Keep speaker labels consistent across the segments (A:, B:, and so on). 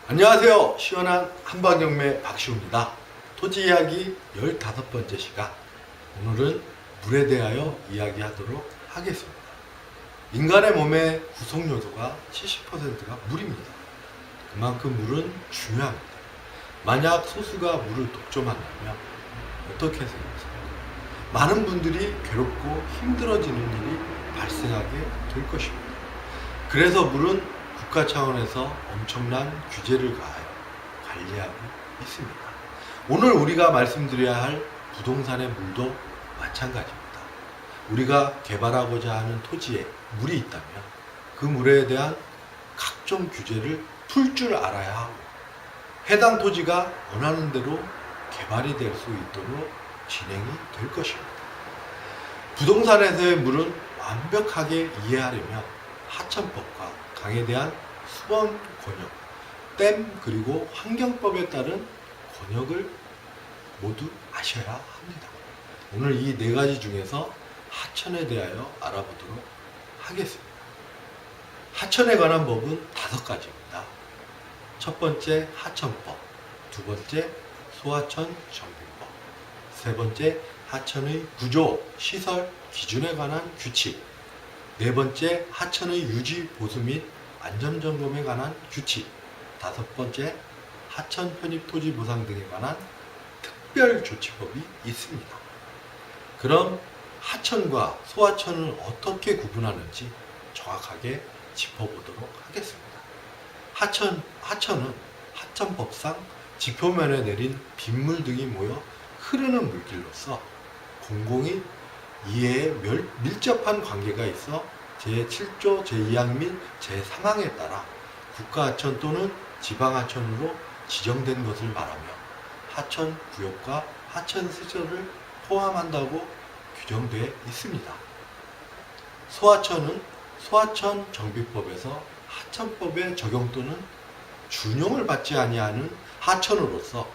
A: 안녕하세요. 시원한 한방경매 박시우입니다. 토지 이야기 15번째 시간. 오늘은 물에 대하여 이야기하도록 하겠습니다. 인간의 몸의 구성 요소가 70%가 물입니다. 그만큼 물은 중요합니다. 만약 소수가 물을 독점한다면 어떻게 생각하십니까? 많은 분들이 괴롭고 힘들어지는 일이 발생하게 될 것입니다. 그래서 물은 국가 차원에서 엄청난 규제를 가하여 관리하고 있습니다. 오늘 우리가 말씀드려야 할 부동산의 물도 마찬가지입니다. 우리가 개발하고자 하는 토지에 물이 있다면 그 물에 대한 각종 규제를 풀 줄 알아야 하고 해당 토지가 원하는 대로 개발이 될 수 있도록 진행이 될 것입니다. 부동산에서의 물은 완벽하게 이해하려면 하천법과 강에 대한 수원 권역, 댐 그리고 환경법에 따른 권역을 모두 아셔야 합니다. 오늘 이 네 가지 중에서 하천에 대하여 알아보도록 하겠습니다. 하천에 관한 법은 5가지입니다. 첫 번째 하천법, 두 번째 소하천 정비법, 세 번째 하천의 구조, 시설, 기준에 관한 규칙, 네 번째 하천의 유지, 보수 및 안전점검에 관한 규칙, 다섯 번째 하천 편입 토지 보상 등에 관한 특별조치법이 있습니다. 그럼 하천과 소하천을 어떻게 구분하는지 정확하게 짚어보도록 하겠습니다. 하천은 하천법상 지표면에 내린 빗물 등이 모여 흐르는 물길로서 공공이 이에 밀접한 관계가 있어 제7조 제2항 및 제3항에 따라 국가하천 또는 지방하천으로 지정된 것을 말하며 하천 구역과 하천 시설을 포함한다고 규정되어 있습니다. 소하천은 소하천 정비법에서 하천법의 적용 또는 준용을 받지 아니하는 하천으로서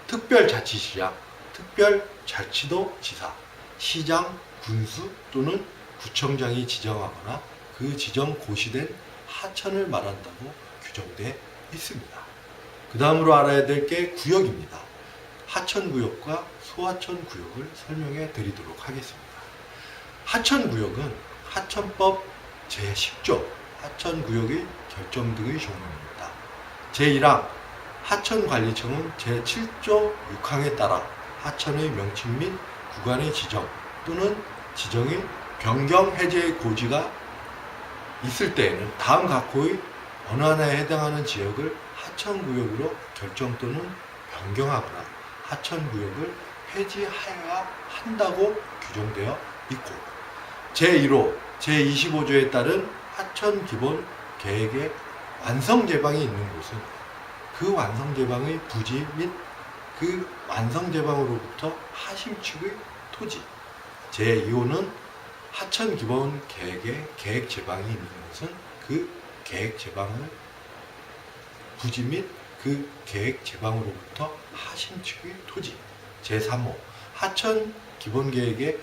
A: 특별자치시장, 특별자치도 지사, 시장, 군수 또는 구청장이 지정하거나 그 지정 고시된 하천을 말한다고 규정되어 있습니다. 그 다음으로 알아야 될 게 구역입니다. 하천구역과 소하천구역을 설명해 드리도록 하겠습니다. 하천구역은 하천법 제10조 하천구역의 결정 등의 조문입니다. 제1항 하천관리청은 제7조 6항에 따라 하천의 명칭 및 구간의 지정 또는 지정의 변경 해제의 고지가 있을 때에는 다음 각호의 어느 하나에 해당하는 지역을 하천구역으로 결정 또는 변경하거나 하천구역을 폐지하여야 한다고 규정되어 있고 제1호, 제25조에 따른 하천기본계획의 완성제방이 있는 곳은 그 완성제방의 부지 및 그 완성제방으로부터 하심축의 토지, 제2호는 하천기본계획의 계획제방이 있는 곳은 그 계획제방의 부지 및 그 계획제방으로부터 하심축의 토지, 제3호 하천기본계획의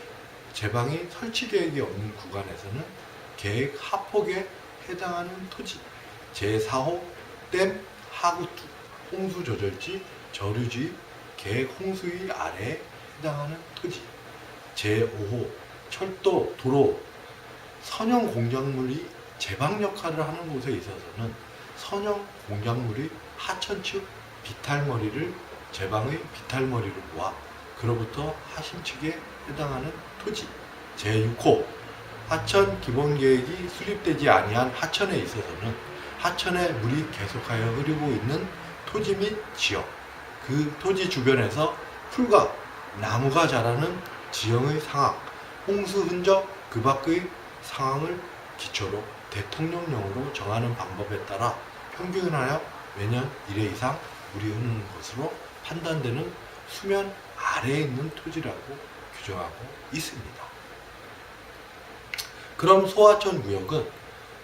A: 제방이 설치계획이 없는 구간에서는 계획 하폭에 해당하는 토지, 제4호 댐, 하구투, 홍수조절지, 저류지, 계획 홍수위 아래에 해당하는 토지, 제5호 철도, 도로, 선형 공작물이 제방 역할을 하는 곳에 있어서는 선형 공작물의 하천 측 비탈머리를 제방의 비탈머리로 모아 그로부터 하심 측에 해당하는 토지, 제6호 하천 기본계획이 수립되지 아니한 하천에 있어서는 하천에 물이 계속하여 흐르고 있는 토지 및 지역, 그 토지 주변에서 풀과 나무가 자라는 지형의 상황, 홍수 흔적 그 밖의 상황을 기초로 대통령령으로 정하는 방법에 따라 평균하여 매년 1회 이상 물이 흐르는 것으로 판단되는 수면 아래에 있는 토지라고 규정하고 있습니다. 그럼 소하천 구역은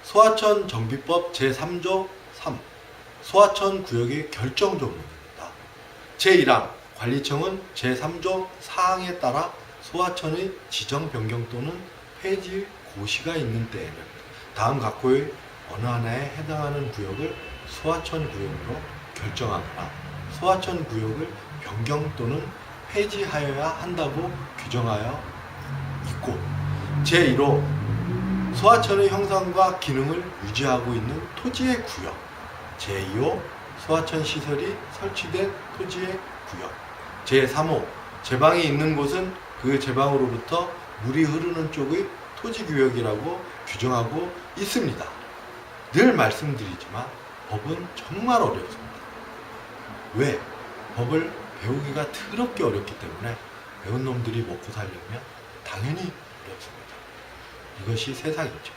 A: 소하천 정비법 제3조 3 소하천 구역의 결정 조문입니다. 제1항 관리청은 제3조 4항에 따라 소하천의 지정 변경 또는 폐지 고시가 있는 때에는 다음 각호의 어느 하나에 해당하는 구역을 소하천 구역으로 결정하거나 소하천 구역을 변경 또는 폐지하여야 한다고 규정하여 있고, 제1호 소하천의 형상과 기능을 유지하고 있는 토지의 구역, 제2호 소하천 시설이 설치된 토지의 구역, 제3호 제방이 있는 곳은 그 제방으로부터 물이 흐르는 쪽의 토지구역이라고 규정하고 있습니다. 늘 말씀드리지만 법은 정말 어렵습니다. 왜? 법을 배우기가 더럽게 어렵기 때문에 배운 놈들이 먹고 살려면 당연히 어렵습니다. 이것이 세상이죠.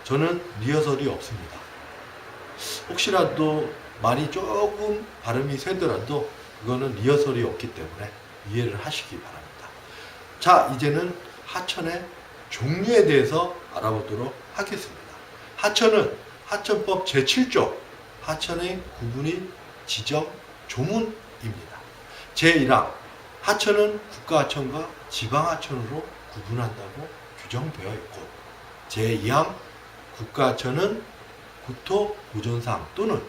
A: 저는 리허설이 없습니다. 혹시라도 말이 조금 발음이 세더라도 그거는 리허설이 없기 때문에 이해를 하시기 바랍니다. 자, 이제는 하천의 종류에 대해서 알아보도록 하겠습니다. 하천은 하천법 제7조 하천의 구분이 지정 조문입니다. 제1항 하천은 국가하천과 지방하천으로 구분한다고 규정되어 있고, 제2항 국가하천은 국토보존상 또는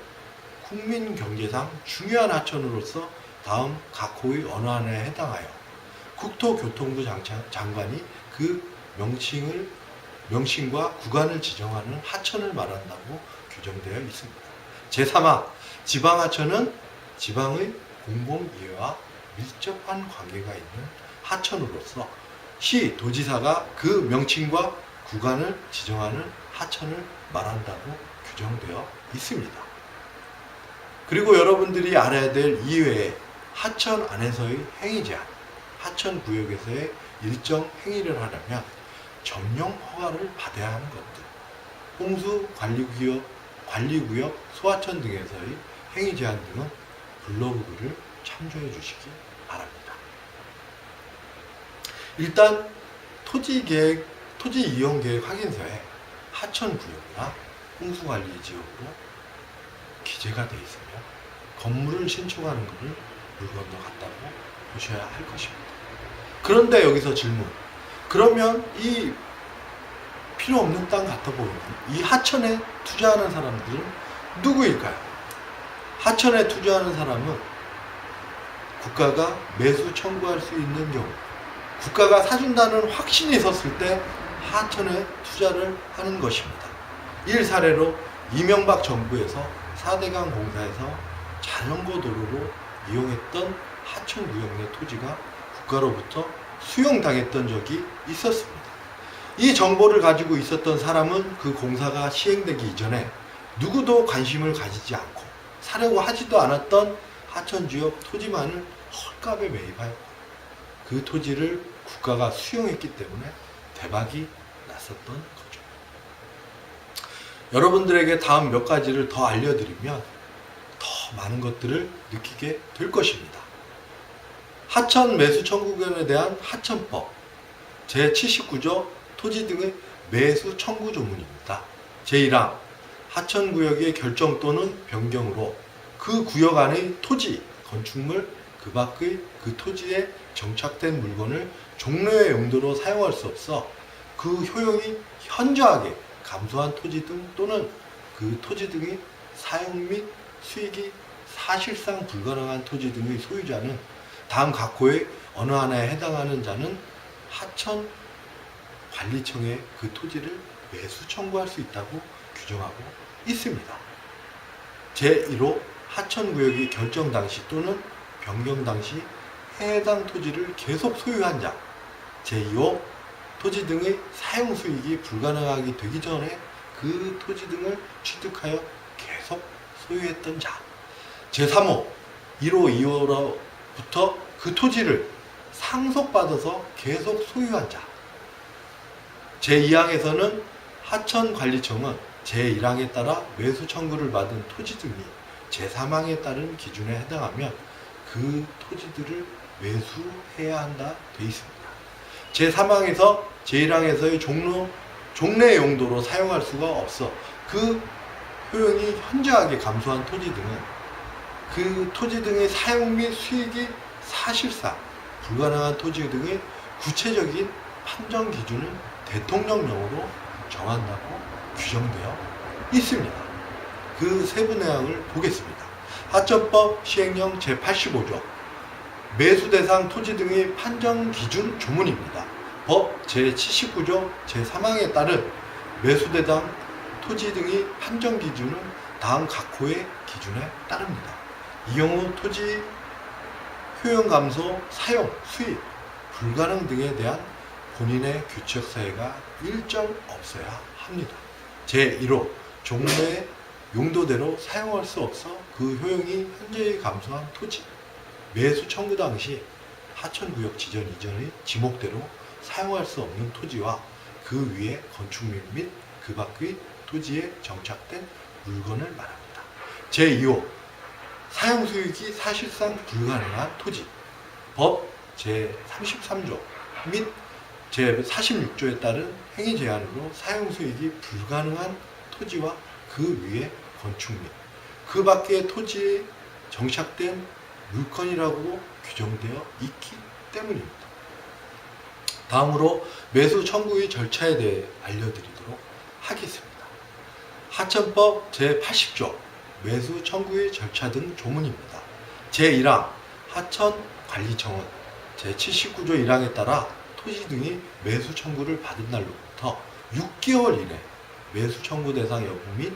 A: 국민경제상 중요한 하천으로서 다음 각 호의 어느 하나에 해당하여 국토교통부 장관이 그 명칭과 구간을 지정하는 하천을 말한다고 규정되어 있습니다. 제3항 지방하천은 지방의 공공이해와 밀접한 관계가 있는 하천으로서 시 도지사가 그 명칭과 구간을 지정하는 하천을 말한다고 규정되어 있습니다. 그리고 여러분들이 알아야 될 이외에 하천 안에서의 행위 제한, 하천 구역에서의 일정 행위를 하려면 점령 허가를 받아야 하는 것들, 홍수 관리구역 소하천 등에서의 행위 제한 등은 블로그를 참조해 주시기 바랍니다. 일단 토지 이용 계획 확인서에 하천 구역이나 홍수 관리 지역으로 기재가 되어 있으며 건물을 신축하는 것을 물 건너 갔다고 보셔야 할 것입니다. 그런데 여기서 질문. 그러면 이 필요 없는 땅 갖다 보이는 이 하천에 투자하는 사람들은 누구일까요? 하천에 투자하는 사람은 국가가 매수 청구할 수 있는 경우, 국가가 사준다는 확신이 있었을 때 하천에 투자를 하는 것입니다. 일 사례로 이명박 정부에서 4대강 공사에서 자전거 도로로 이용했던 하천 구역 내 토지가 국가로부터 수용당했던 적이 있었습니다. 이 정보를 가지고 있었던 사람은 그 공사가 시행되기 이전에 누구도 관심을 가지지 않고 사려고 하지도 않았던 하천 지역 토지만을 헐값에 매입하였고 그 토지를 국가가 수용했기 때문에 대박이 났었던 거죠. 여러분들에게 다음 몇 가지를 더 알려드리면 더 많은 것들을 느끼게 될 것입니다. 하천 매수 청구권에 대한 하천법 제79조 토지 등의 매수 청구 조문입니다. 제1항 하천구역의 결정 또는 변경으로 그 구역 안의 토지, 건축물, 그 밖의 그 토지에 정착된 물건을 종로의 용도로 사용할 수 없어 그 효용이 현저하게 감소한 토지 등 또는 그 토지 등의 사용 및 수익이 사실상 불가능한 토지 등의 소유자는 다음 각 호의 어느 하나에 해당하는 자는 하천관리청에 그 토지를 매수 청구할 수 있다고 규정하고 있습니다. 제1호 하천구역이 결정 당시 또는 변경 당시 해당 토지를 계속 소유한 자, 제2호 토지 등의 사용 수익이 불가능하게 되기 전에 그 토지 등을 취득하여 계속 소유했던 자, 제3호 1호, 2호로부터 그 토지를 상속받아서 계속 소유한 자, 제2항에서는 하천관리청은 제1항에 따라 매수 청구를 받은 토지 등이 제3항에 따른 기준에 해당하면 그 토지들을 매수해야 한다 되어 있습니다. 제3항에서 제1항에서의 종래 용도로 사용할 수가 없어 그 효용이 현저하게 감소한 토지 등은 그 토지 등의 사용 및 수익이 사실상 불가능한 토지 등의 구체적인 판정 기준을 대통령령으로 정한다고 규정되어 있습니다. 그 세부 내용을 보겠습니다. 하천법 시행령 제85조 매수 대상 토지 등의 판정 기준 조문입니다. 법 제79조 제3항에 따른 매수 대상 토지 등의 판정 기준은 다음 각 호의 기준에 따릅니다. 이 경우 토지 효용 감소, 사용, 수입, 불가능 등에 대한 본인의 규칙 사유가 일정 없어야 합니다. 제1호 종로의 용도대로 사용할 수 없어 그 효용이 현저히 감소한 토지 매수 청구 당시 하천구역 지정 이전의 지목대로 사용할 수 없는 토지와 그 위에 건축물 및 그 밖의 토지에 정착된 물건을 말합니다. 제2호 사용 수익이 사실상 불가능한 토지 법 제33조 및 제46조에 따른 행위 제한으로 사용 수익이 불가능한 토지와 그 위에 건축 및 그 밖의 토지에 정착된 물건이라고 규정되어 있기 때문입니다. 다음으로 매수 청구의 절차에 대해 알려드리도록 하겠습니다. 하천법 제80조 매수 청구의 절차 등 조문입니다. 제1항 하천관리청은 제79조 1항에 따라 토지 등의 매수 청구를 받은 날로부터 6개월 이내 매수 청구 대상 여부 및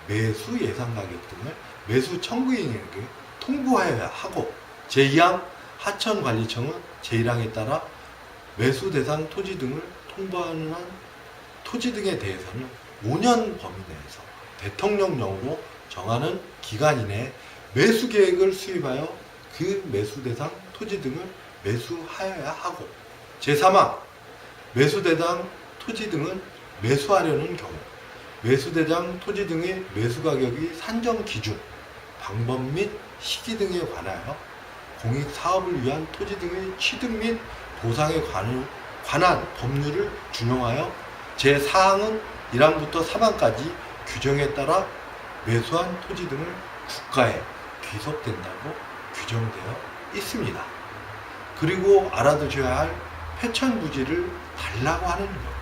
A: 매수 예상 가격 등을 매수 청구인에게 통보하여야 하고 제2항 하천관리청은 제1항에 따라 매수 대상 토지 등을 통보하는 한 토지 등에 대해서는 5년 범위 내에서 대통령령으로 정하는 기간 이내에 매수 계획을 수립하여 그 매수 대상 토지 등을 매수하여야 하고 제3항 매수 대상 토지 등을 매수하려는 경우 매수 대상 토지 등의 매수 가격이 산정 기준, 방법 및 시기 등에 관하여 공익 사업을 위한 토지 등의 취득 및 보상에 관한 법률을 준용하여 제4항은 1항부터 3항까지 규정에 따라 매수한 토지 등을 국가에 귀속된다고 규정되어 있습니다. 그리고 알아두셔야 할 폐천 부지를 달라고 하는 것.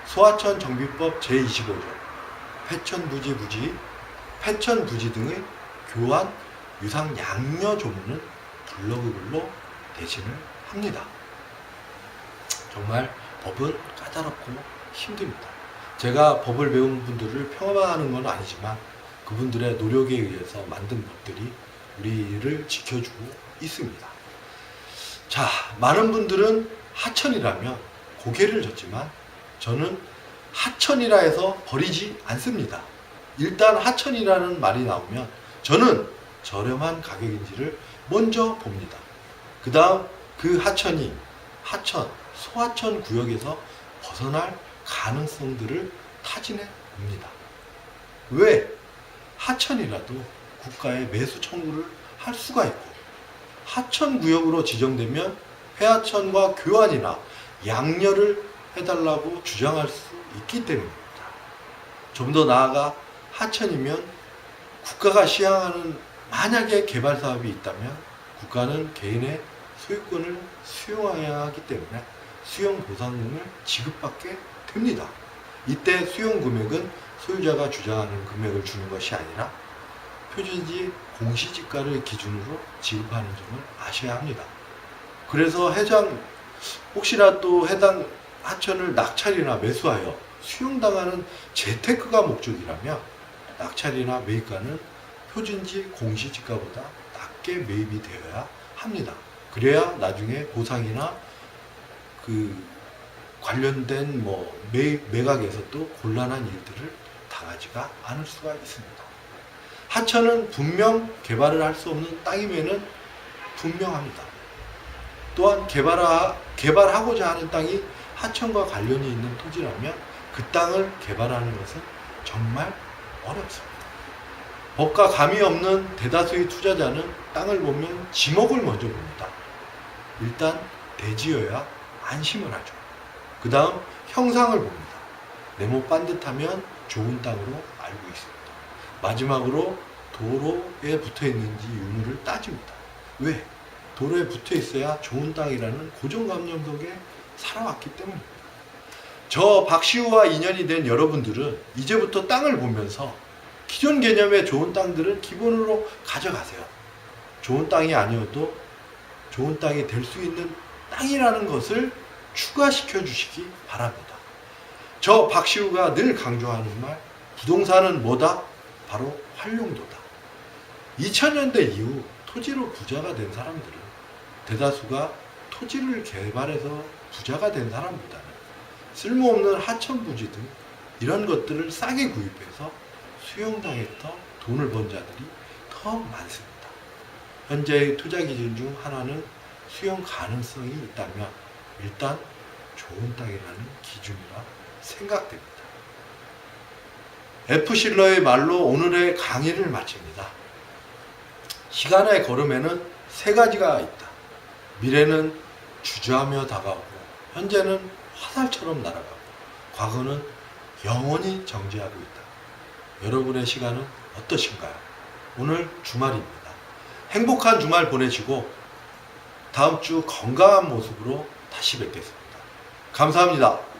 A: 소하천 정비법 제25조 폐천 부지 등의 교환 유상 양녀 조문은 블로그글로 대신을 합니다. 정말 법은 까다롭고 힘듭니다. 제가 법을 배운 분들을 평화하는 건 아니지만 그분들의 노력에 의해서 만든 법들이 우리를 지켜주고 있습니다. 자, 많은 분들은 하천이라면 고개를 젓지만 저는 하천이라 해서 버리지 않습니다. 일단 하천이라는 말이 나오면 저는 저렴한 가격인지를 먼저 봅니다. 그 다음 그 하천이 소하천 구역에서 벗어날 가능성들을 타진해 봅니다. 왜? 하천이라도 국가에 매수 청구를 할 수가 있고 하천 구역으로 지정되면 폐하천과 교환이나 양녀를 해달라고 주장할 수 있기 때문입니다. 좀 더 나아가 하천이면 국가가 시행하는 만약에 개발 사업이 있다면 국가는 개인의 소유권을 수용해야 하기 때문에 수용 보상금을 지급받게 됩니다. 이때 수용 금액은 소유자가 주장하는 금액을 주는 것이 아니라 표준지 공시지가를 기준으로 지급하는 점을 아셔야 합니다. 그래서 혹시라도 해당 하천을 낙찰이나 매수하여 수용당하는 재테크가 목적이라면 낙찰이나 매입가는 표준지 공시지가보다 낮게 매입이 되어야 합니다. 그래야 나중에 보상이나 그 관련된 매각에서도 곤란한 일들을 당하지가 않을 수가 있습니다. 하천은 분명 개발을 할 수 없는 땅임에는 분명합니다. 또한 개발하고자 하는 땅이 하천과 관련이 있는 토지라면 그 땅을 개발하는 것은 정말 어렵습니다. 법과 감이 없는 대다수의 투자자는 땅을 보면 지목을 먼저 봅니다. 일단 대지여야 안심을 하죠. 그 다음 형상을 봅니다. 네모 반듯하면 좋은 땅으로 알고 있습니다. 마지막으로 도로에 붙어 있는지 유무를 따집니다. 왜? 도로에 붙어 있어야 좋은 땅이라는 고정관념 속에 살아왔기 때문입니다. 저 박시우와 인연이 된 여러분들은 이제부터 땅을 보면서 기존 개념의 좋은 땅들은 기본으로 가져가세요. 좋은 땅이 아니어도 좋은 땅이 될 수 있는 땅이라는 것을 추가시켜 주시기 바랍니다. 저 박시우가 늘 강조하는 말, 부동산은 뭐다? 바로 활용도다. 2000년대 이후 토지로 부자가 된 사람들은 대다수가 토지를 개발해서 부자가 된 사람보다는 쓸모없는 하천부지 등 이런 것들을 싸게 구입해서 수용당해서 돈을 번 자들이 더 많습니다. 현재의 투자 기준 중 하나는 수용 가능성이 있다면 일단 좋은 땅이라는 기준이라 생각됩니다. F실러의 말로 오늘의 강의를 마칩니다. 시간의 걸음에는 세 가지가 있다. 미래는 주저하며 다가오고, 현재는 화살처럼 날아가고, 과거는 영원히 정지하고 있다. 여러분의 시간은 어떠신가요? 오늘 주말입니다. 행복한 주말 보내시고 다음 주 건강한 모습으로 다시 뵙겠습니다. 감사합니다.